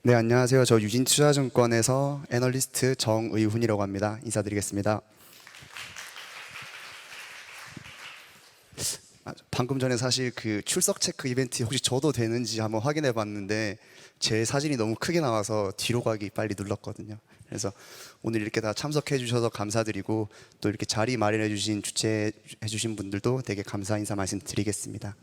네, 안녕하세요. 저 유진투자증권에서 애널리스트 정의훈이라고 합니다. 인사드리겠습니다. 방금 전에 사실 그 출석 체크 이벤트 혹시 저도 되는지 한번 확인해 봤는데 제 사진이 너무 크게 나와서 뒤로 가기 빨리 눌렀거든요. 그래서 오늘 이렇게 다 참석해 주셔서 감사드리고 또 이렇게 자리 마련해 주신 주최해 주신 분들도 되게 감사 인사 말씀드리겠습니다.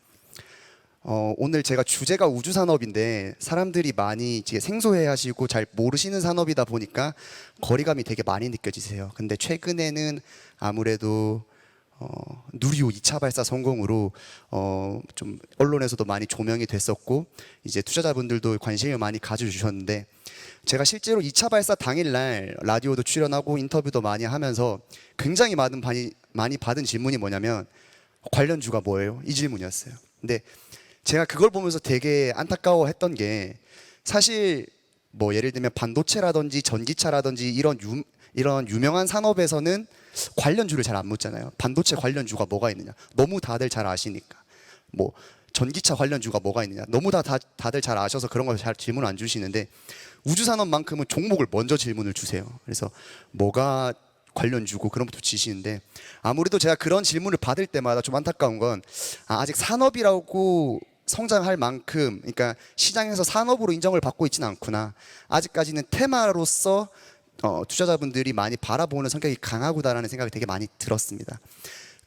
오늘 제가 주제가 우주산업인데 사람들이 많이 이제 생소해 하시고 잘 모르시는 산업이다 보니까 거리감이 되게 많이 느껴지세요. 근데 최근에는 아무래도 누리호 2차 발사 성공으로 좀 언론에서도 많이 조명이 됐었고 이제 투자자분들도 관심을 많이 가져주셨는데 제가 실제로 2차 발사 당일날 라디오도 출연하고 인터뷰도 많이 하면서 굉장히 많이 받은 질문이 뭐냐면 관련주가 뭐예요? 이 질문이었어요. 근데 제가 그걸 보면서 되게 안타까워했던 게 사실 뭐 예를 들면 반도체라든지 전기차라든지 이런 유명한 산업에서는 관련주를 잘 안 묻잖아요. 반도체 관련주가 뭐가 있느냐? 너무 다들 잘 아시니까. 뭐 전기차 관련주가 뭐가 있느냐? 너무 다들 잘 아셔서 그런 걸 잘 질문 안 주시는데 우주산업만큼은 종목을 먼저 질문을 주세요. 그래서 뭐가 관련주고 그런 것도 지시는데 아무래도 제가 그런 질문을 받을 때마다 좀 안타까운 건 아직 산업이라고 성장할 만큼, 그러니까 시장에서 산업으로 인정을 받고 있지는 않구나. 아직까지는 테마로서 투자자분들이 많이 바라보는 성격이 강하구나라는 생각이 되게 많이 들었습니다.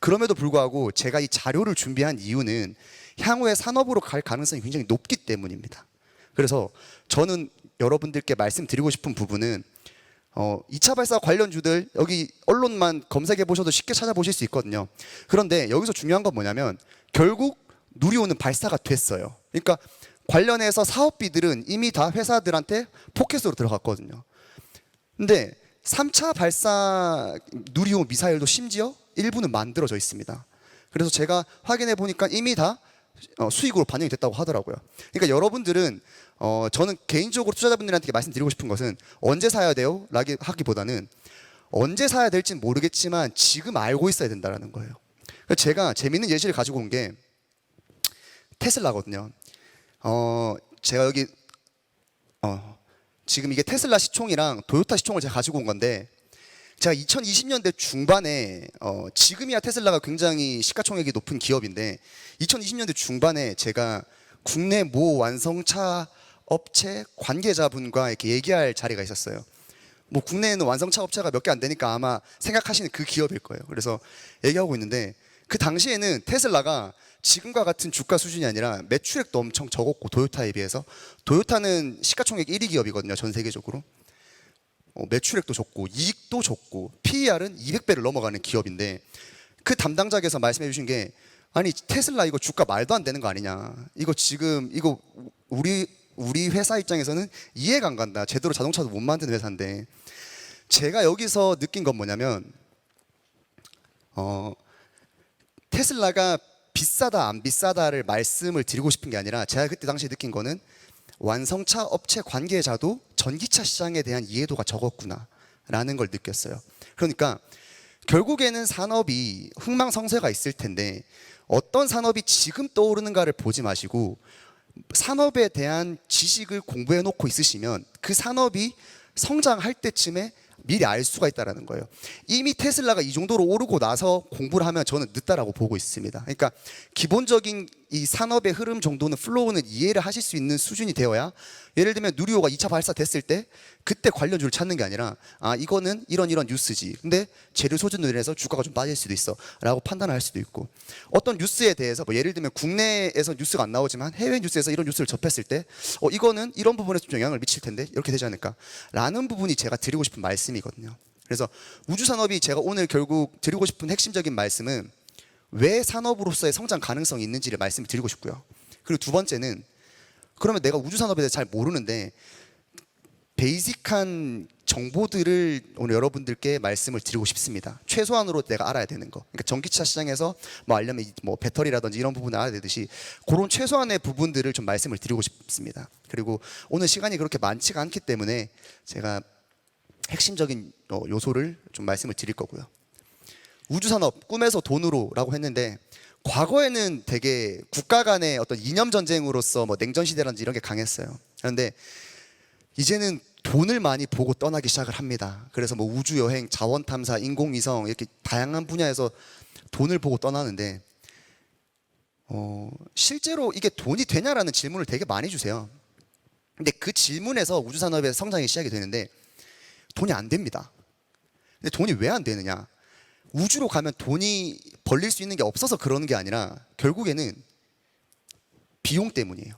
그럼에도 불구하고 제가 이 자료를 준비한 이유는 향후에 산업으로 갈 가능성이 굉장히 높기 때문입니다. 그래서 저는 여러분들께 말씀드리고 싶은 부분은 2차 발사 관련주들 여기 언론만 검색해 보셔도 쉽게 찾아보실 수 있거든요. 그런데 여기서 중요한 건 뭐냐면 결국 누리호는 발사가 됐어요. 그러니까 관련해서 사업비들은 이미 다 회사들한테 포켓으로 들어갔거든요. 근데 3차 발사 누리호 미사일도 심지어 일부는 만들어져 있습니다. 그래서 제가 확인해 보니까 이미 다 수익으로 반영이 됐다고 하더라고요. 그러니까 여러분들은 저는 개인적으로 투자자분들한테 말씀드리고 싶은 것은 언제 사야 돼요? 라기 하기보다는 언제 사야 될지는 모르겠지만 지금 알고 있어야 된다는 거예요. 제가 재밌는 예시를 가지고 온 게 테슬라거든요. 제가 여기 지금 이게 테슬라 시총이랑 도요타 시총을 제가 가지고 온 건데 제가 2020년대 중반에 지금이야 테슬라가 굉장히 시가총액이 높은 기업인데 2020년대 중반에 제가 국내 모 완성차 업체 관계자분과 이렇게 얘기할 자리가 있었어요. 뭐 국내에는 완성차 업체가 몇 개 안 되니까 아마 생각하시는 그 기업일 거예요. 그래서 얘기하고 있는데 그 당시에는 테슬라가 지금과 같은 주가 수준이 아니라 매출액도 엄청 적었고 도요타에 비해서 도요타는 시가총액 1위 기업이거든요. 전 세계적으로. 매출액도 적고 이익도 적고 PER은 200배를 넘어가는 기업인데 그 담당자께서 말씀해 주신 게 아니 테슬라 이거 주가 말도 안 되는 거 아니냐. 이거 지금 이거 우리 회사 입장에서는 이해가 안 간다. 제대로 자동차도 못 만드는 회사인데 제가 여기서 느낀 건 뭐냐면 테슬라가 비싸다 안 비싸다를 말씀을 드리고 싶은 게 아니라 제가 그때 당시에 느낀 거는 완성차 업체 관계자도 전기차 시장에 대한 이해도가 적었구나 라는 걸 느꼈어요. 그러니까 결국에는 산업이 흥망성쇠가 있을 텐데 어떤 산업이 지금 떠오르는가를 보지 마시고 산업에 대한 지식을 공부해 놓고 있으시면 그 산업이 성장할 때쯤에 미리 알 수가 있다는 거예요. 이미 테슬라가 이 정도로 오르고 나서 공부를 하면 저는 늦다라고 보고 있습니다. 그러니까 기본적인 이 산업의 흐름 정도는 플로우는 이해를 하실 수 있는 수준이 되어야 예를 들면 누리호가 2차 발사 됐을 때 그때 관련주를 찾는 게 아니라 이거는 이런 뉴스지. 근데 재료 소진으로 인해서 주가가 좀 빠질 수도 있어 라고 판단을 할 수도 있고 어떤 뉴스에 대해서 뭐 예를 들면 국내에서 뉴스가 안 나오지만 해외 뉴스에서 이런 뉴스를 접했을 때 이거는 이런 부분에 좀 영향을 미칠 텐데 이렇게 되지 않을까 라는 부분이 제가 드리고 싶은 말씀이거든요. 그래서 우주산업이 제가 오늘 결국 드리고 싶은 핵심적인 말씀은 왜 산업으로서의 성장 가능성이 있는지를 말씀을 드리고 싶고요. 그리고 두 번째는 그러면 내가 우주산업에 대해서 잘 모르는데 베이직한 정보들을 오늘 여러분들께 말씀을 드리고 싶습니다. 최소한으로 내가 알아야 되는 거. 그러니까 전기차 시장에서 뭐 알려면 뭐 배터리라든지 이런 부분을 알아야 되듯이 그런 최소한의 부분들을 좀 말씀을 드리고 싶습니다. 그리고 오늘 시간이 그렇게 많지가 않기 때문에 제가 핵심적인 요소를 좀 말씀을 드릴 거고요. 우주산업 꿈에서 돈으로라고 했는데 과거에는 되게 국가 간의 어떤 이념 전쟁으로서 뭐 냉전 시대라든지 이런 게 강했어요. 그런데 이제는 돈을 많이 보고 떠나기 시작을 합니다. 그래서 뭐 우주여행, 자원탐사, 인공위성 이렇게 다양한 분야에서 돈을 보고 떠나는데 실제로 이게 돈이 되냐라는 질문을 되게 많이 주세요. 근데 그 질문에서 우주산업의 성장이 시작이 되는데 돈이 안 됩니다. 근데 돈이 왜 안 되느냐? 우주로 가면 돈이 벌릴 수 있는 게 없어서 그러는 게 아니라 결국에는 비용 때문이에요.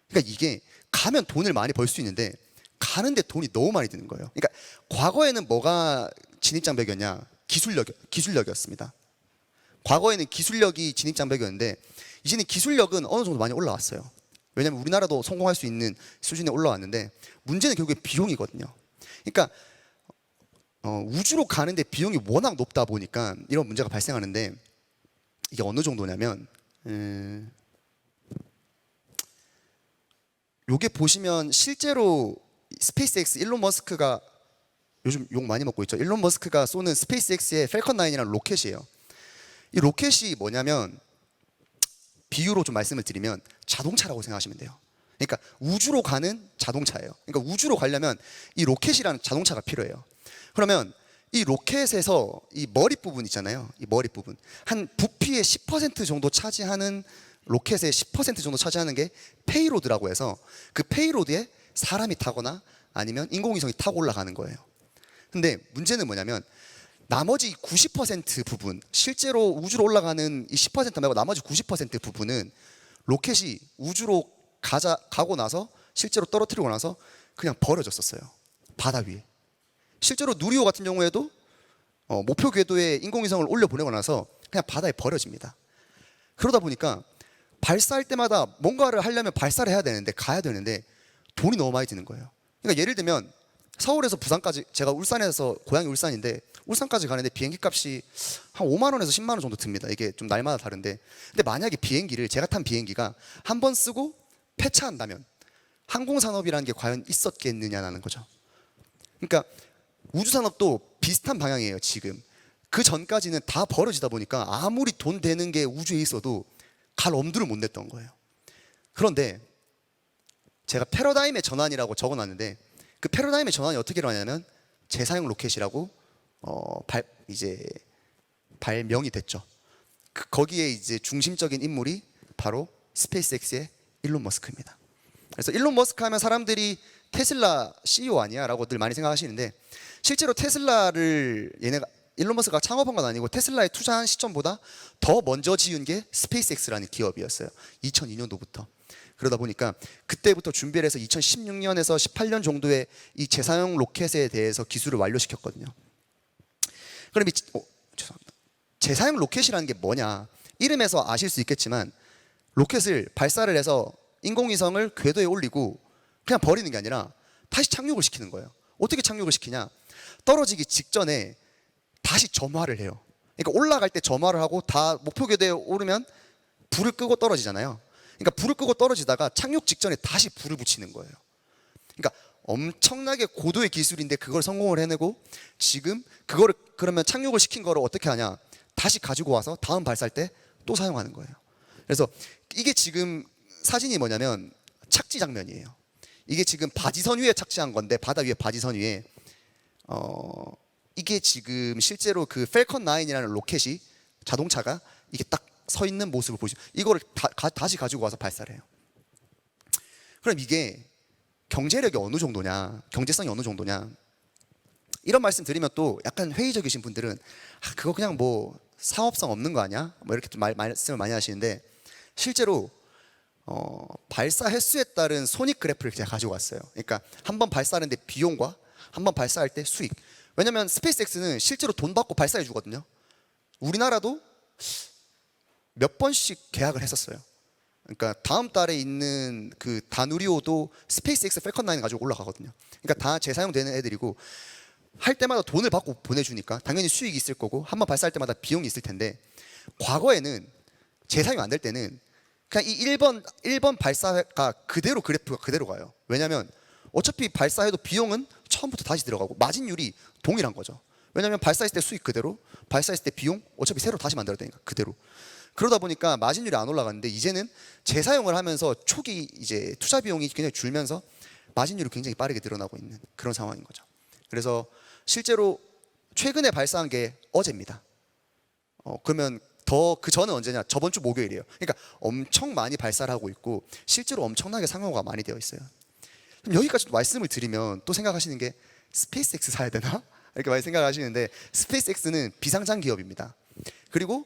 그러니까 이게 가면 돈을 많이 벌 수 있는데 가는데 돈이 너무 많이 드는 거예요. 그러니까 과거에는 뭐가 진입장벽이었냐? 기술력이었습니다. 과거에는 기술력이 진입장벽이었는데 이제는 기술력은 어느 정도 많이 올라왔어요. 왜냐하면 우리나라도 성공할 수 있는 수준에 올라왔는데 문제는 결국에 비용이거든요. 그러니까 우주로 가는데 비용이 워낙 높다 보니까 이런 문제가 발생하는데 이게 어느 정도냐면 요게 보시면 실제로 스페이스X 일론 머스크가 요즘 욕 많이 먹고 있죠. 일론 머스크가 쏘는 스페이스X의 펠컨 9이라는 로켓이에요. 이 로켓이 뭐냐면 비유로 좀 말씀을 드리면 자동차라고 생각하시면 돼요. 그러니까 우주로 가는 자동차예요. 그러니까 우주로 가려면 이 로켓이라는 자동차가 필요해요. 그러면 이 로켓에서 이 머리 부분 있잖아요. 이 머리 부분 한 부피의 10% 정도 차지하는 로켓의 10% 정도 차지하는 게 페이로드라고 해서 그 페이로드에 사람이 타거나 아니면 인공위성이 타고 올라가는 거예요. 근데 문제는 뭐냐면 나머지 90% 부분, 실제로 우주로 올라가는 이 10% 말고 나머지 90% 부분은 로켓이 우주로 가고 나서 실제로 떨어뜨리고 나서 그냥 버려졌었어요. 바다 위에. 실제로 누리호 같은 경우에도 목표 궤도에 인공위성을 올려보내고 나서 그냥 바다에 버려집니다. 그러다 보니까 발사할 때마다 뭔가를 하려면 발사를 해야 되는데 가야 되는데 돈이 너무 많이 드는 거예요. 그러니까 예를 들면 서울에서 부산까지, 제가 울산에서 고향이 울산인데 울산까지 가는데 비행기 값이 한 5만 원에서 10만 원 정도 듭니다. 이게 좀 날마다 다른데 근데 만약에 비행기를 제가 탄 비행기가 한 번 쓰고 폐차한다면 항공산업이라는 게 과연 있었겠느냐는 거죠. 그러니까 우주산업도 비슷한 방향이에요. 지금 그 전까지는 다 벌어지다 보니까 아무리 돈 되는 게 우주에 있어도 갈 엄두를 못 냈던 거예요. 그런데 제가 패러다임의 전환이라고 적어놨는데 그 패러다임의 전환이 어떻게 일어나냐면 재사용 로켓이라고 이제 발명이 됐죠. 거기에 이제 중심적인 인물이 바로 스페이스X의 일론 머스크입니다. 그래서 일론 머스크 하면 사람들이 테슬라 CEO 아니야? 라고 늘 많이 생각하시는데 실제로 테슬라를 일론 머스크가 창업한 건 아니고 테슬라에 투자한 시점보다 더 먼저 지은 게 스페이스X라는 기업이었어요. 2002년도부터. 그러다 보니까 그때부터 준비를 해서 2016년에서 18년 정도에 이 재사용 로켓에 대해서 기술을 완료시켰거든요. 그럼 죄송합니다. 재사용 로켓이라는 게 뭐냐? 이름에서 아실 수 있겠지만 로켓을 발사를 해서 인공위성을 궤도에 올리고 그냥 버리는 게 아니라 다시 착륙을 시키는 거예요. 어떻게 착륙을 시키냐? 떨어지기 직전에 다시 점화를 해요. 그러니까 올라갈 때 점화를 하고 다 목표 궤도에 오르면 불을 끄고 떨어지잖아요. 그러니까 불을 끄고 떨어지다가 착륙 직전에 다시 불을 붙이는 거예요. 그러니까 엄청나게 고도의 기술인데 그걸 성공을 해내고 지금 그거를 그러면 착륙을 시킨 거를 어떻게 하냐? 다시 가지고 와서 다음 발사할 때 또 사용하는 거예요. 그래서 이게 지금 사진이 뭐냐면 착지 장면이에요. 이게 지금 바지선 위에 착지한 건데 바다 위에 바지선 위에 이게 지금 실제로 그 펠컨 9이라는 로켓이 자동차가 이게 딱 서 있는 모습을 보시면 이거를 다시 가지고 와서 발사를 해요. 그럼 이게 경제력이 어느 정도냐, 경제성이 어느 정도냐 이런 말씀 드리면 또 약간 회의적이신 분들은 그거 그냥 뭐 사업성 없는 거 아니야? 뭐 이렇게 좀 말씀을 많이 하시는데 실제로 발사 횟수에 따른 손익 그래프를 제가 가지고 왔어요. 그러니까 한 번 발사하는데 비용과 한 번 발사할 때 수익. 왜냐면 스페이스X는 실제로 돈 받고 발사해 주거든요. 우리나라도 몇 번씩 계약을 했었어요. 그러니까 다음 달에 있는 그 다누리호도 스페이스X 펠컨 9 가지고 올라가거든요. 그러니까 다 재사용되는 애들이고 할 때마다 돈을 받고 보내주니까 당연히 수익이 있을 거고 한 번 발사할 때마다 비용이 있을 텐데 과거에는 재사용 안 될 때는 그냥 이 1번 발사가 그대로 그래프가 그대로 가요. 왜냐하면 어차피 발사해도 비용은 처음부터 다시 들어가고 마진율이 동일한 거죠. 왜냐하면 발사했을 때 수익 그대로, 발사했을 때 비용 어차피 새로 다시 만들어야 되니까 그대로. 그러다 보니까 마진율이 안 올라갔는데 이제는 재사용을 하면서 초기 이제 투자 비용이 굉장히 줄면서 마진율이 굉장히 빠르게 늘어나고 있는 그런 상황인 거죠. 그래서 실제로 최근에 발사한 게 어제입니다. 그러면 더 그 전은 언제냐? 저번 주 목요일이에요. 그러니까 엄청 많이 발사를 하고 있고 실제로 엄청나게 상용화가 많이 되어 있어요. 그럼 여기까지 말씀을 드리면 또 생각하시는 게 스페이스X 사야 되나? 이렇게 많이 생각하시는데 스페이스X는 비상장 기업입니다. 그리고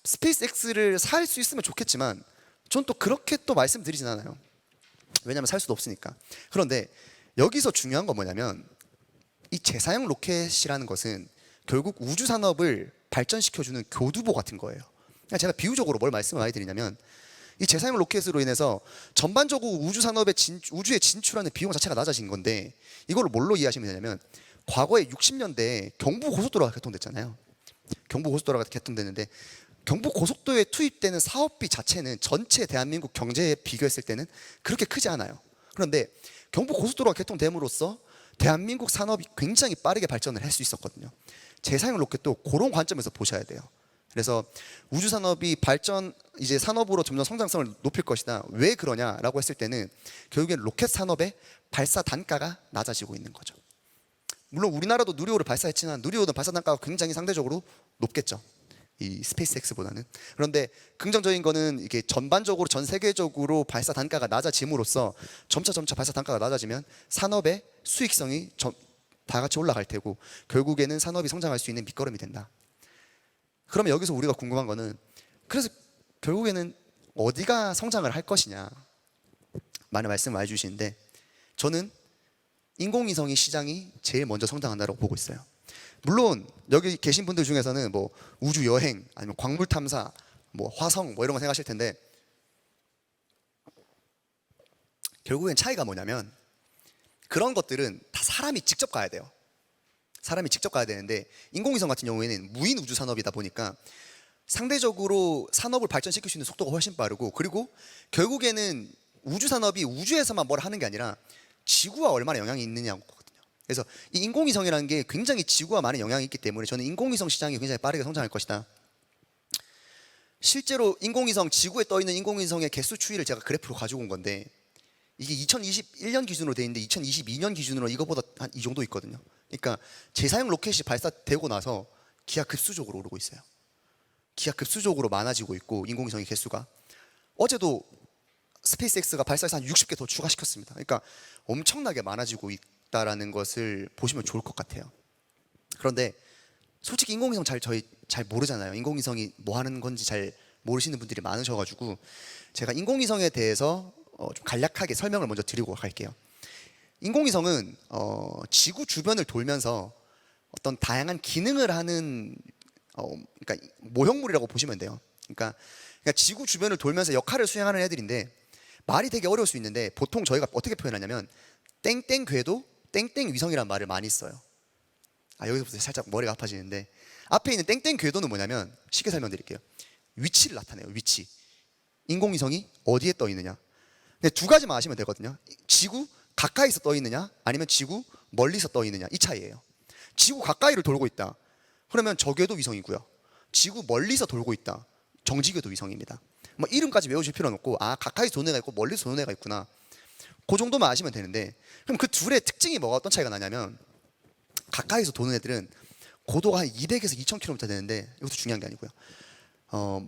스페이스X를 살 수 있으면 좋겠지만 전 또 그렇게 또 말씀드리진 않아요. 왜냐하면 살 수도 없으니까. 그런데 여기서 중요한 건 뭐냐면 이 재사용 로켓이라는 것은 결국 우주 산업을 발전시켜주는 교두보 같은 거예요. 그러니까 제가 비유적으로 뭘 말씀을 많이 드리냐면 이 재사용 로켓으로 인해서 전반적으로 우주 산업에 우주에 진출하는 비용 자체가 낮아진 건데 이걸 뭘로 이해하시면 되냐면 과거에 60년대에 경부 고속도로가 개통됐잖아요. 경부 고속도로가 개통됐는데 경부 고속도로에 투입되는 사업비 자체는 전체 대한민국 경제에 비교했을 때는 그렇게 크지 않아요. 그런데 경부 고속도로가 개통됨으로써 대한민국 산업이 굉장히 빠르게 발전을 할 수 있었거든요. 재사용 로켓도 그런 관점에서 보셔야 돼요. 그래서 우주 산업이 발전 이제 산업으로 점점 성장성을 높일 것이다. 왜 그러냐라고 했을 때는 결국엔 로켓 산업의 발사 단가가 낮아지고 있는 거죠. 물론 우리나라도 누리호를 발사했지만 누리호는 발사 단가가 굉장히 상대적으로 높겠죠. 이 스페이스X보다는. 그런데 긍정적인 거는 이게 전반적으로 전 세계적으로 발사 단가가 낮아짐으로써 점차 발사 단가가 낮아지면 산업의 수익성이 다 같이 올라갈 테고 결국에는 산업이 성장할 수 있는 밑거름이 된다. 그러면 여기서 우리가 궁금한 거는 그래서 결국에는 어디가 성장을 할 것이냐 많은 말씀 많이 주시는데 저는 인공위성이 시장이 제일 먼저 성장한다고 보고 있어요. 물론 여기 계신 분들 중에서는 뭐 우주 여행 아니면 광물 탐사 뭐 화성 뭐 이런 거 생각하실 텐데 결국엔 차이가 뭐냐면 그런 것들은 다 사람이 직접 가야 돼요. 사람이 직접 가야 되는데 인공위성 같은 경우에는 무인 우주 산업이다 보니까 상대적으로 산업을 발전시킬 수 있는 속도가 훨씬 빠르고 그리고 결국에는 우주 산업이 우주에서만 뭘 하는 게 아니라 지구와 얼마나 영향이 있느냐고 거거든요. 그래서 이 인공위성이라는 게 굉장히 지구와 많은 영향이 있기 때문에 저는 인공위성 시장이 굉장히 빠르게 성장할 것이다. 실제로 인공위성 지구에 떠 있는 인공위성의 개수 추이를 제가 그래프로 가지고 온 건데 이게 2021년 기준으로 돼 있는데 2022년 기준으로 이거보다 한 이 정도 있거든요. 그러니까 재사용 로켓이 발사되고 나서 기하급수적으로 오르고 있어요. 기하급수적으로 많아지고 있고 인공위성의 개수가 어제도 스페이스X가 발사해서 한 60개 더 추가시켰습니다. 그러니까 엄청나게 많아지고 있다라는 것을 보시면 좋을 것 같아요. 그런데 솔직히 인공위성 저희 잘 모르잖아요. 인공위성이 뭐 하는 건지 잘 모르시는 분들이 많으셔가지고 제가 인공위성에 대해서 좀 간략하게 설명을 먼저 드리고 갈게요. 인공위성은 지구 주변을 돌면서 어떤 다양한 기능을 하는 그러니까 모형물이라고 보시면 돼요. 그러니까 지구 주변을 돌면서 역할을 수행하는 애들인데 말이 되게 어려울 수 있는데 보통 저희가 어떻게 표현하냐면 땡땡 궤도 땡땡 위성이란 말을 많이 써요. 여기서부터 살짝 머리가 아파지는데 앞에 있는 땡땡 궤도는 뭐냐면 쉽게 설명드릴게요. 위치를 나타내요. 위치. 인공위성이 어디에 떠 있느냐. 근데 두 가지만 아시면 되거든요. 지구 가까이서 떠 있느냐 아니면 지구 멀리서 떠 있느냐 이 차이예요. 지구 가까이를 돌고 있다. 그러면 저궤도 위성이고요. 지구 멀리서 돌고 있다. 정지궤도 위성입니다. 뭐 이름까지 외우실 필요는 없고 가까이서 도는 애가 있고 멀리서 도는 애가 있구나. 그 정도만 아시면 되는데 그럼 그 둘의 특징이 뭐가 어떤 차이가 나냐면 가까이서 도는 애들은 고도가 한 200에서 2000km 되는데 이것도 중요한 게 아니고요.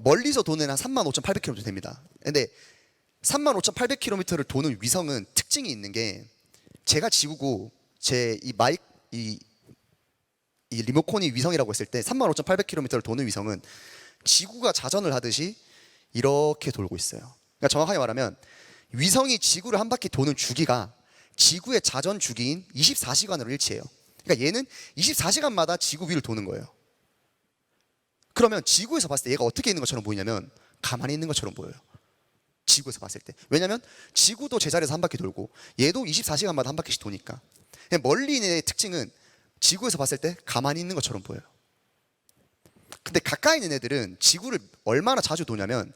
멀리서 도는 한 35,800km 됩니다. 근데 35,800km를 도는 위성은 특징이 있는 게 제가 지구고 제 이 리모컨이 위성이라고 했을 때 35,800km를 도는 위성은 지구가 자전을 하듯이 이렇게 돌고 있어요. 그러니까 정확하게 말하면 위성이 지구를 한 바퀴 도는 주기가 지구의 자전 주기인 24시간으로 일치해요. 그러니까 얘는 24시간마다 지구 위를 도는 거예요. 그러면 지구에서 봤을 때 얘가 어떻게 있는 것처럼 보이냐면 가만히 있는 것처럼 보여요. 지구에서 봤을 때. 왜냐하면 지구도 제자리에서 한 바퀴 돌고 얘도 24시간마다 한 바퀴씩 도니까. 멀리 있는 애의 특징은 지구에서 봤을 때 가만히 있는 것처럼 보여요. 근데 가까이 있는 애들은 지구를 얼마나 자주 도냐면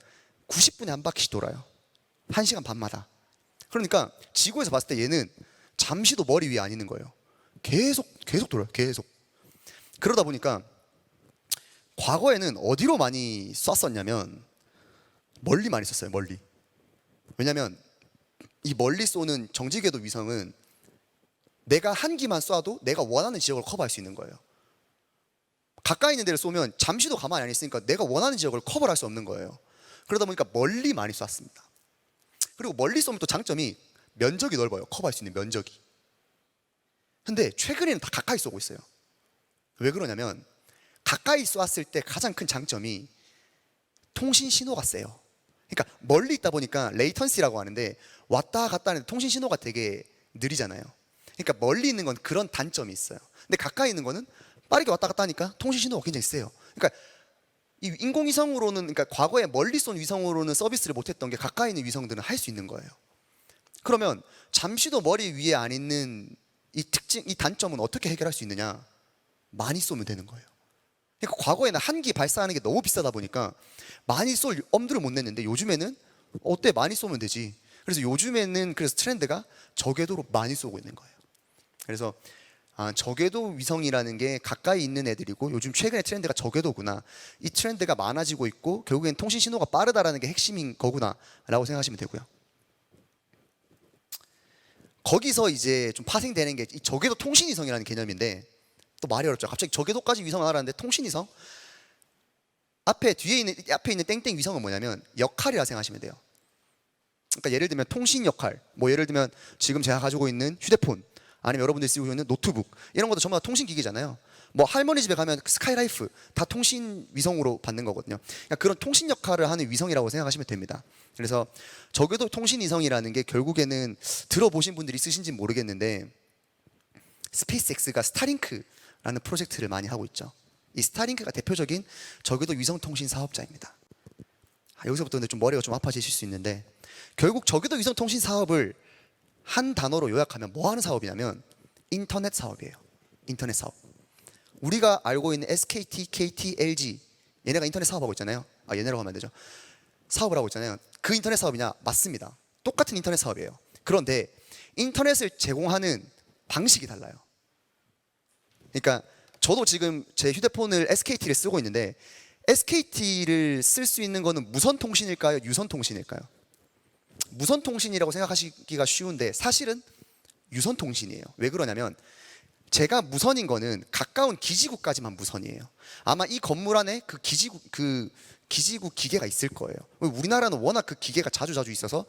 90분에 한 바퀴씩 돌아요. 1시간 반마다. 그러니까 지구에서 봤을 때 얘는 잠시도 머리 위에 안 있는 거예요. 계속 돌아요. 계속. 그러다 보니까 과거에는 어디로 많이 쐈었냐면 멀리 많이 쐈어요. 멀리. 왜냐면 이 멀리 쏘는 정지궤도 위성은 내가 한 기만 쏴도 내가 원하는 지역을 커버할 수 있는 거예요. 가까이 있는 데를 쏘면 잠시도 가만히 안 있으니까 내가 원하는 지역을 커버할 수 없는 거예요. 그러다 보니까 멀리 많이 쐈습니다. 그리고 멀리 쏘면 또 장점이 면적이 넓어요. 커버할 수 있는 면적이. 근데 최근에는 다 가까이 쏘고 있어요. 왜 그러냐면 가까이 쏘았을 때 가장 큰 장점이 통신 신호가 세요. 그러니까 멀리 있다 보니까 레이턴시라고 하는데 왔다 갔다 하는데 통신 신호가 되게 느리잖아요. 그러니까 멀리 있는 건 그런 단점이 있어요. 근데 가까이 있는 거는 빠르게 왔다 갔다 하니까 통신 신호가 굉장히 세요. 그러니까 이 인공위성으로는, 그러니까 과거에 멀리 쏜 위성으로는 서비스를 못했던 게 가까이 있는 위성들은 할 수 있는 거예요. 그러면 잠시도 머리 위에 안 있는 이 특징, 이 단점은 어떻게 해결할 수 있느냐? 많이 쏘면 되는 거예요. 그러니까 과거에는 한 기 발사하는 게 너무 비싸다 보니까 많이 쏠 엄두를 못 냈는데 요즘에는 어때? 많이 쏘면 되지. 그래서 요즘에는 그래서 트렌드가 저궤도로 많이 쏘고 있는 거예요. 그래서 저궤도 위성이라는 게 가까이 있는 애들이고 요즘 최근의 트렌드가 저궤도구나. 이 트렌드가 많아지고 있고 결국엔 통신 신호가 빠르다라는 게 핵심인 거구나 라고 생각하시면 되고요. 거기서 이제 좀 파생되는 게 이 저궤도 통신 위성이라는 개념인데 또 말이 어렵죠. 갑자기 저궤도까지 위성을 하라는데 통신 위성? 앞에 있는 땡땡 위성은 뭐냐면 역할이라 생각하시면 돼요. 그러니까 예를 들면 통신 역할, 뭐 예를 들면 지금 제가 가지고 있는 휴대폰 아니면 여러분들이 쓰고 있는 노트북 이런 것도 전부 다 통신 기기잖아요. 뭐 할머니 집에 가면 스카이라이프 다 통신 위성으로 받는 거거든요. 그러니까 그런 통신 역할을 하는 위성이라고 생각하시면 됩니다. 그래서 저궤도 통신 위성이라는 게 결국에는 들어보신 분들이 있으신지 모르겠는데 스페이스X가 스타링크라는 프로젝트를 많이 하고 있죠. 이 스타링크가 대표적인 저궤도 위성 통신 사업자입니다. 여기서부터 좀 머리가 좀 아파지실 수 있는데 결국 저궤도 위성 통신 사업을 한 단어로 요약하면 뭐 하는 사업이냐면 인터넷 사업이에요. 인터넷 사업. 우리가 알고 있는 SKT, KT, LG 얘네가 인터넷 사업하고 있잖아요. 얘네라고 하면 안 되죠. 사업을 하고 있잖아요. 그 인터넷 사업이냐? 맞습니다. 똑같은 인터넷 사업이에요. 그런데 인터넷을 제공하는 방식이 달라요. 그러니까 저도 지금 제 휴대폰을 SKT를 쓰고 있는데 SKT를 쓸 수 있는 거는 무선 통신일까요? 유선 통신일까요? 무선 통신이라고 생각하시기가 쉬운데 사실은 유선 통신이에요. 왜 그러냐면 제가 무선인 거는 가까운 기지국까지만 무선이에요. 아마 이 건물 안에 그 기지국 기계가 있을 거예요. 우리나라는 워낙 그 기계가 자주 있어서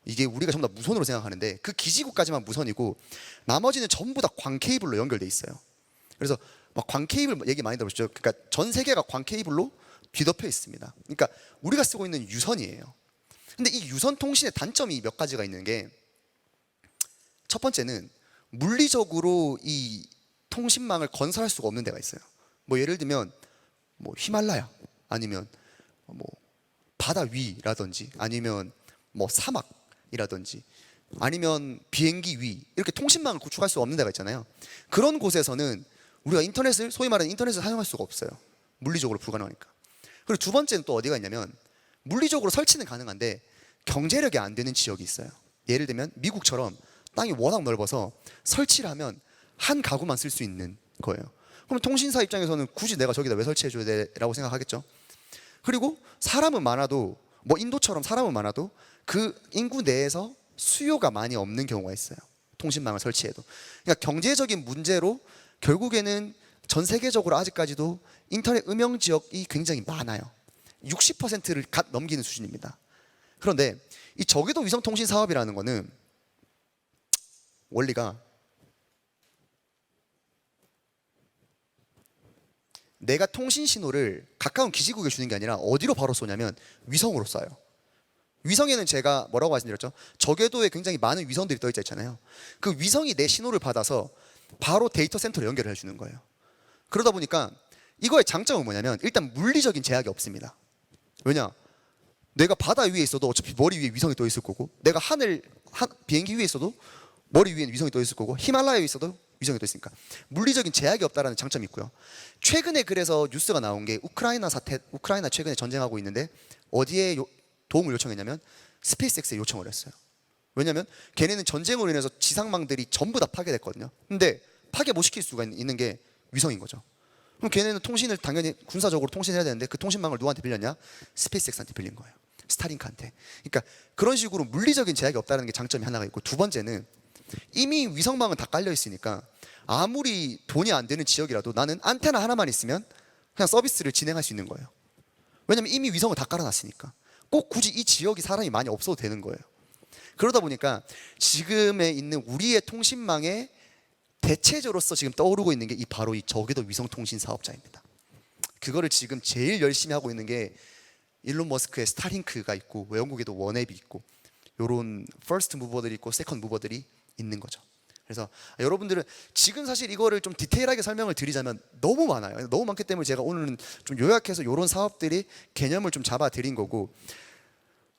이게 우리가 전부 다 무선으로 생각하는데 그 기지국까지만 무선이고 나머지는 전부 다 광 케이블로 연결돼 있어요. 그래서 막 광 케이블 얘기 많이 들어보셨죠? 그러니까 전 세계가 광 케이블로 뒤덮여 있습니다. 그러니까 우리가 쓰고 있는 유선이에요. 근데 이 유선 통신의 단점이 몇 가지가 있는 게 첫 번째는 물리적으로 이 통신망을 건설할 수가 없는 데가 있어요. 뭐 예를 들면 뭐 히말라야 아니면 뭐 바다 위라든지 아니면 뭐 사막이라든지 아니면 비행기 위 이렇게 통신망을 구축할 수 없는 데가 있잖아요. 그런 곳에서는 우리가 인터넷을 소위 말하는 인터넷을 사용할 수가 없어요. 물리적으로 불가능하니까. 그리고 두 번째는 또 어디가 있냐면 물리적으로 설치는 가능한데 경제력이 안 되는 지역이 있어요. 예를 들면 미국처럼 땅이 워낙 넓어서 설치를 하면 한 가구만 쓸 수 있는 거예요. 그럼 통신사 입장에서는 굳이 내가 저기다 왜 설치해줘야 돼라고 생각하겠죠. 그리고 사람은 많아도 뭐 인도처럼 사람은 많아도 그 인구 내에서 수요가 많이 없는 경우가 있어요. 통신망을 설치해도. 그러니까 경제적인 문제로 결국에는 전 세계적으로 아직까지도 인터넷 음영 지역이 굉장히 많아요. 60%를 갓 넘기는 수준입니다. 그런데 이 저궤도 위성 통신 사업이라는 거는 원리가 내가 통신 신호를 가까운 기지국에 주는 게 아니라 어디로 바로 쏘냐면 위성으로 쏴요. 위성에는 제가 뭐라고 말씀드렸죠? 저궤도에 굉장히 많은 위성들이 떠 있잖아요. 그 위성이 내 신호를 받아서 바로 데이터 센터로 연결을 해주는 거예요. 그러다 보니까 이거의 장점은 뭐냐면 일단 물리적인 제약이 없습니다. 왜냐? 내가 바다 위에 있어도 어차피 머리 위에 위성이 떠 있을 거고 내가 비행기 위에 있어도 머리 위에 위성이 떠 있을 거고 히말라야에 있어도 위성이 떠 있으니까 물리적인 제약이 없다라는 장점이 있고요. 최근에 그래서 뉴스가 나온 게 우크라이나 최근에 전쟁하고 있는데 어디에 도움을 요청했냐면 스페이스X에 요청을 했어요. 왜냐하면 걔네는 전쟁으로 인해서 지상망들이 전부 다 파괴됐거든요. 근데 파괴 못 시킬 수가 있는 게 위성인 거죠. 그럼 걔네는 통신을 당연히 군사적으로 통신해야 되는데 그 통신망을 누구한테 빌렸냐? 스페이스X한테 빌린 거예요. 스타링크한테. 그러니까 그런 식으로 물리적인 제약이 없다는 게 장점이 하나가 있고 두 번째는 이미 위성망은 다 깔려 있으니까 아무리 돈이 안 되는 지역이라도 나는 안테나 하나만 있으면 그냥 서비스를 진행할 수 있는 거예요. 왜냐면 이미 위성을 다 깔아놨으니까. 꼭 굳이 이 지역이 사람이 많이 없어도 되는 거예요. 그러다 보니까 지금에 있는 우리의 통신망의 대체제로서 지금 떠오르고 있는 게 바로 이 저궤도 위성통신 사업자입니다. 그거를 지금 제일 열심히 하고 있는 게 일론 머스크의 스타링크가 있고 영국에도 원앱이 있고 요런 퍼스트 무버들이 있고 세컨드 무버들이 있는 거죠. 그래서 여러분들은 지금 사실 이거를 좀 디테일하게 설명을 드리자면 너무 많아요. 너무 많기 때문에 제가 오늘은 좀 요약해서 요런 사업들이 개념을 좀 잡아 드린 거고,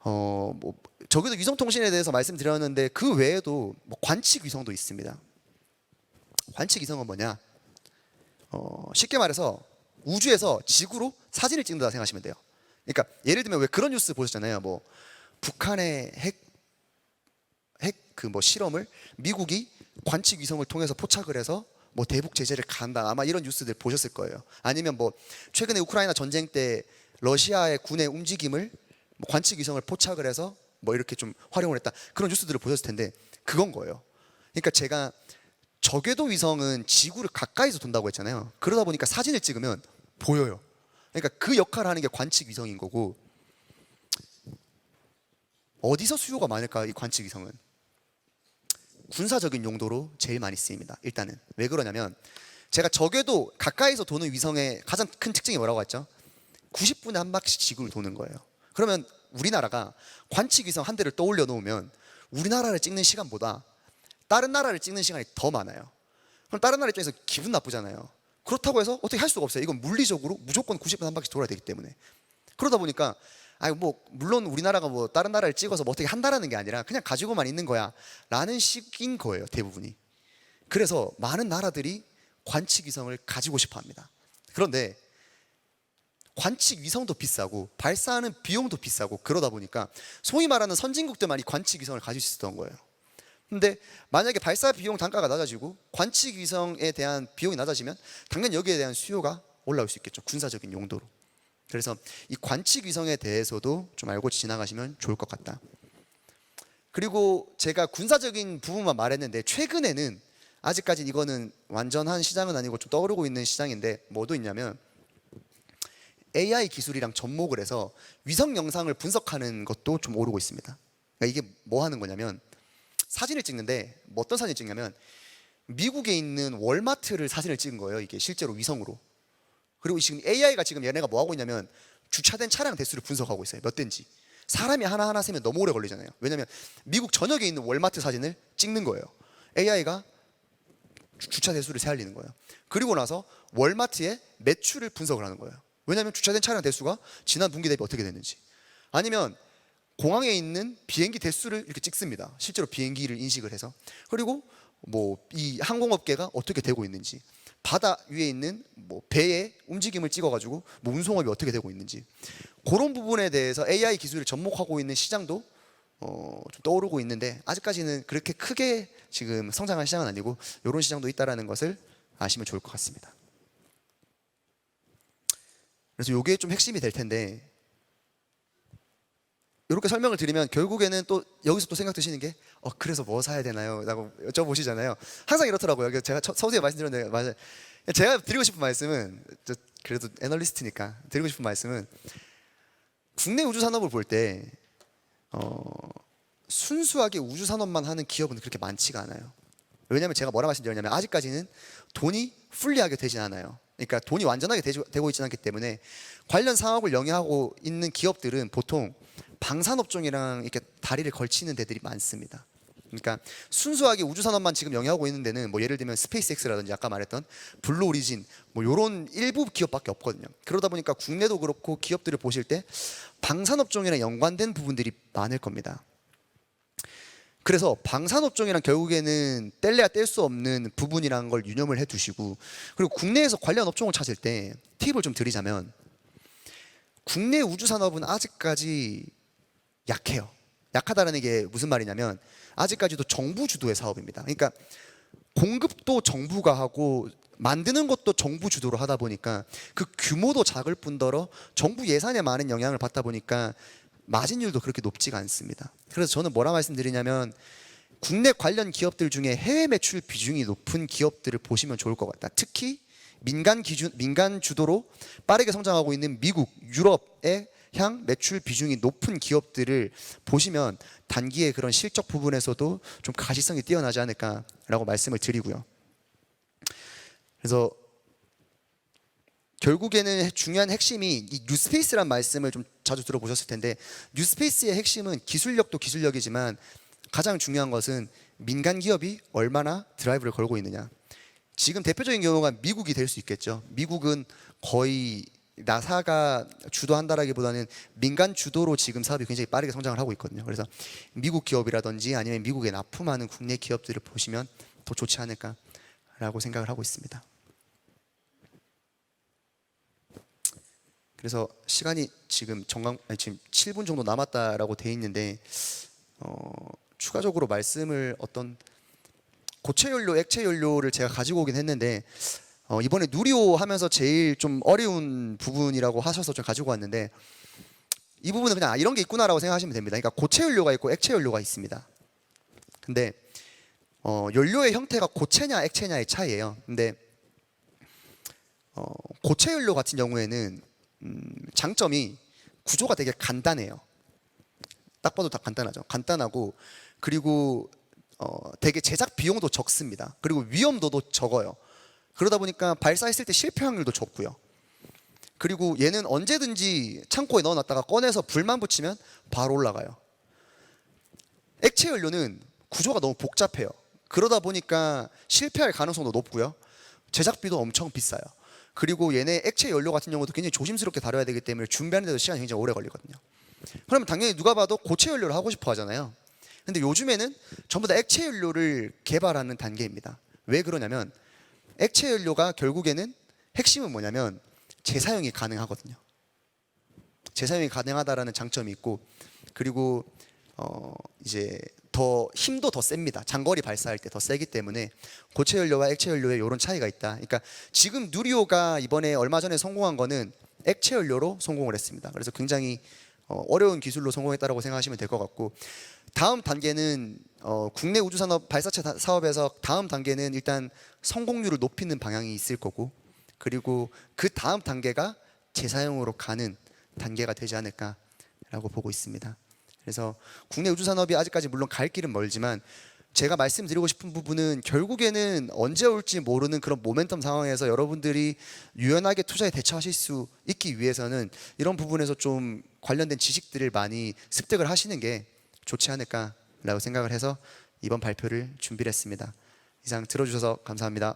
뭐 저기도 위성통신에 대해서 말씀드렸는데 그 외에도 뭐 관측 위성도 있습니다. 관측 위성은 뭐냐? 쉽게 말해서 우주에서 지구로 사진을 찍는다 생각하시면 돼요. 그러니까 예를 들면 왜 그런 뉴스 보셨잖아요. 뭐 북한의 핵 그 뭐 실험을 미국이 관측 위성을 통해서 포착을 해서 뭐 대북 제재를 간다. 아마 이런 뉴스들 보셨을 거예요. 아니면 뭐 최근에 우크라이나 전쟁 때 러시아의 군의 움직임을 뭐 관측 위성을 포착을 해서 뭐 이렇게 좀 활용을 했다. 그런 뉴스들을 보셨을 텐데 그건 거예요. 그러니까 제가 저궤도 위성은 지구를 가까이서 돈다고 했잖아요. 그러다 보니까 사진을 찍으면 보여요. 그러니까 그 역할을 하는 게 관측 위성인 거고, 어디서 수요가 많을까? 이 관측 위성은 군사적인 용도로 제일 많이 쓰입니다. 일단은 왜 그러냐면 제가 저궤도 가까이서 도는 위성의 가장 큰 특징이 뭐라고 했죠? 90분에 한 바퀴씩 지구를 도는 거예요. 그러면 우리나라가 관측 위성 한 대를 떠올려 놓으면 우리나라를 찍는 시간보다 다른 나라를 찍는 시간이 더 많아요. 그럼 다른 나라 입장에서 기분 나쁘잖아요. 그렇다고 해서 어떻게 할 수가 없어요. 이건 물리적으로 무조건 90분 한 바퀴 돌아야 되기 때문에. 그러다 보니까 뭐 물론 우리나라가 뭐 다른 나라를 찍어서 뭐 어떻게 한다라는 게 아니라 그냥 가지고만 있는 거야 라는 식인 거예요, 대부분이. 그래서 많은 나라들이 관측 위성을 가지고 싶어 합니다. 그런데 관측 위성도 비싸고 발사하는 비용도 비싸고 그러다 보니까 소위 말하는 선진국들만 이 관측 위성을 가질 수 있었던 거예요. 근데 만약에 발사 비용 단가가 낮아지고 관측 위성에 대한 비용이 낮아지면 당연히 여기에 대한 수요가 올라올 수 있겠죠. 군사적인 용도로. 그래서 이 관측 위성에 대해서도 좀 알고 지나가시면 좋을 것 같다. 그리고 제가 군사적인 부분만 말했는데 최근에는 아직까지 이거는 완전한 시장은 아니고 좀 떠오르고 있는 시장인데 뭐도 있냐면 AI 기술이랑 접목을 해서 위성 영상을 분석하는 것도 좀 오르고 있습니다. 그러니까 이게 뭐 하는 거냐면 사진을 찍는데 뭐 어떤 사진을 찍냐면 미국에 있는 월마트를 사진을 찍은 거예요. 이게 실제로 위성으로. 그리고 지금 AI가 지금 얘네가 뭐 하고 있냐면 주차된 차량 대수를 분석하고 있어요. 몇 대인지. 사람이 하나하나 세면 너무 오래 걸리잖아요. 왜냐면 미국 전역에 있는 월마트 사진을 찍는 거예요. AI가 주차 대수를 세알리는 거예요. 그리고 나서 월마트의 매출을 분석을 하는 거예요. 왜냐면 주차된 차량 대수가 지난 분기 대비 어떻게 됐는지. 아니면 공항에 있는 비행기 대수를 이렇게 찍습니다. 실제로 비행기를 인식을 해서. 그리고 뭐 이 항공업계가 어떻게 되고 있는지, 바다 위에 있는 뭐 배의 움직임을 찍어가지고 뭐 운송업이 어떻게 되고 있는지, 그런 부분에 대해서 AI 기술을 접목하고 있는 시장도 좀 떠오르고 있는데 아직까지는 그렇게 크게 지금 성장한 시장은 아니고 이런 시장도 있다라는 것을 아시면 좋을 것 같습니다. 그래서 이게 좀 핵심이 될 텐데, 이렇게 설명을 드리면 결국에는 또 여기서 또 생각 드시는 게 그래서 뭐 사야 되나요? 라고 여쭤보시잖아요. 항상 이렇더라고요. 제가 서두에 말씀드렸는데 맞아요. 제가 드리고 싶은 말씀은, 그래도 애널리스트니까 드리고 싶은 말씀은, 국내 우주 산업을 볼 때 순수하게 우주 산업만 하는 기업은 그렇게 많지가 않아요. 왜냐하면 제가 뭐라 말씀드렸냐면 아직까지는 돈이 풀리하게 되진 않아요. 그러니까 돈이 완전하게 되고 있지는 않기 때문에 관련 사업을 영위하고 있는 기업들은 보통 방산업종이랑 이렇게 다리를 걸치는 데들이 많습니다. 그러니까 순수하게 우주 산업만 지금 영위하고 있는 데는 뭐 예를 들면 스페이스X라든지 아까 말했던 블루 오리진 뭐 이런 일부 기업밖에 없거든요. 그러다 보니까 국내도 그렇고 기업들을 보실 때 방산업종이랑 연관된 부분들이 많을 겁니다. 그래서 방산업종이랑 결국에는 뗄래야 뗄 수 없는 부분이라는 걸 유념을 해두시고, 그리고 국내에서 관련 업종을 찾을 때 팁을 좀 드리자면 국내 우주 산업은 아직까지 약해요. 약하다는 게 무슨 말이냐면 아직까지도 정부 주도의 사업입니다. 그러니까 공급도 정부가 하고 만드는 것도 정부 주도로 하다 보니까 그 규모도 작을 뿐더러 정부 예산에 많은 영향을 받다 보니까 마진율도 그렇게 높지가 않습니다. 그래서 저는 뭐라 말씀드리냐면 국내 관련 기업들 중에 해외 매출 비중이 높은 기업들을 보시면 좋을 것 같다. 특히 민간 주도로 빠르게 성장하고 있는 미국, 유럽의 향 매출 비중이 높은 기업들을 보시면 단기의 그런 실적 부분에서도 좀 가시성이 뛰어나지 않을까라고 말씀을 드리고요. 그래서 결국에는 중요한 핵심이 이 뉴스페이스란 말씀을 좀 자주 들어보셨을 텐데, 뉴스페이스의 핵심은 기술력도 기술력이지만 가장 중요한 것은 민간 기업이 얼마나 드라이브를 걸고 있느냐. 지금 대표적인 경우가 미국이 될 수 있겠죠. 미국은 거의 나사가 주도한다라기보다는 민간 주도로 지금 사업이 굉장히 빠르게 성장을 하고 있거든요. 그래서 미국 기업이라든지 아니면 미국에 납품하는 국내 기업들을 보시면 더 좋지 않을까라고 생각을 하고 있습니다. 그래서 시간이 지금 지금 7분 정도 남았다라고 돼 있는데 추가적으로 말씀을 어떤 고체 연료, 액체 연료를 제가 가지고 오긴 했는데 이번에 누리호 하면서 제일 좀 어려운 부분이라고 하셔서 좀 가지고 왔는데, 이 부분은 그냥 이런 게 있구나라고 생각하시면 됩니다. 그러니까 고체 연료가 있고 액체 연료가 있습니다. 근데 연료의 형태가 고체냐 액체냐의 차이예요. 근데 고체 연료 같은 경우에는 장점이 구조가 되게 간단해요. 딱 봐도 다 간단하죠. 간단하고, 그리고 되게 제작 비용도 적습니다. 그리고 위험도도 적어요. 그러다 보니까 발사했을 때 실패 확률도 적고요. 그리고 얘는 언제든지 창고에 넣어놨다가 꺼내서 불만 붙이면 바로 올라가요. 액체 연료는 구조가 너무 복잡해요. 그러다 보니까 실패할 가능성도 높고요. 제작비도 엄청 비싸요. 그리고 얘네 액체 연료 같은 경우도 굉장히 조심스럽게 다뤄야 되기 때문에 준비하는 데도 시간이 굉장히 오래 걸리거든요. 그러면 당연히 누가 봐도 고체 연료를 하고 싶어 하잖아요. 근데 요즘에는 전부 다 액체 연료를 개발하는 단계입니다. 왜 그러냐면 액체 연료가 결국에는 핵심은 뭐냐면 재사용이 가능하거든요. 재사용이 가능하다라는 장점이 있고, 그리고 이제 더 힘도 더 셉니다. 장거리 발사할 때 더 세기 때문에 고체 연료와 액체 연료에 이런 차이가 있다. 그러니까 지금 누리호가 이번에 얼마 전에 성공한 거는 액체 연료로 성공을 했습니다. 그래서 굉장히 어려운 기술로 성공했다라고 생각하시면 될 것 같고, 다음 단계는 국내 우주산업 발사체 사업에서 다음 단계는 일단 성공률을 높이는 방향이 있을 거고, 그리고 그 다음 단계가 재사용으로 가는 단계가 되지 않을까라고 보고 있습니다. 그래서 국내 우주산업이 아직까지 물론 갈 길은 멀지만 제가 말씀드리고 싶은 부분은 결국에는 언제 올지 모르는 그런 모멘텀 상황에서 여러분들이 유연하게 투자에 대처하실 수 있기 위해서는 이런 부분에서 좀 관련된 지식들을 많이 습득을 하시는 게 좋지 않을까라고 생각을 해서 이번 발표를 준비를 했습니다. 이상 들어주셔서 감사합니다.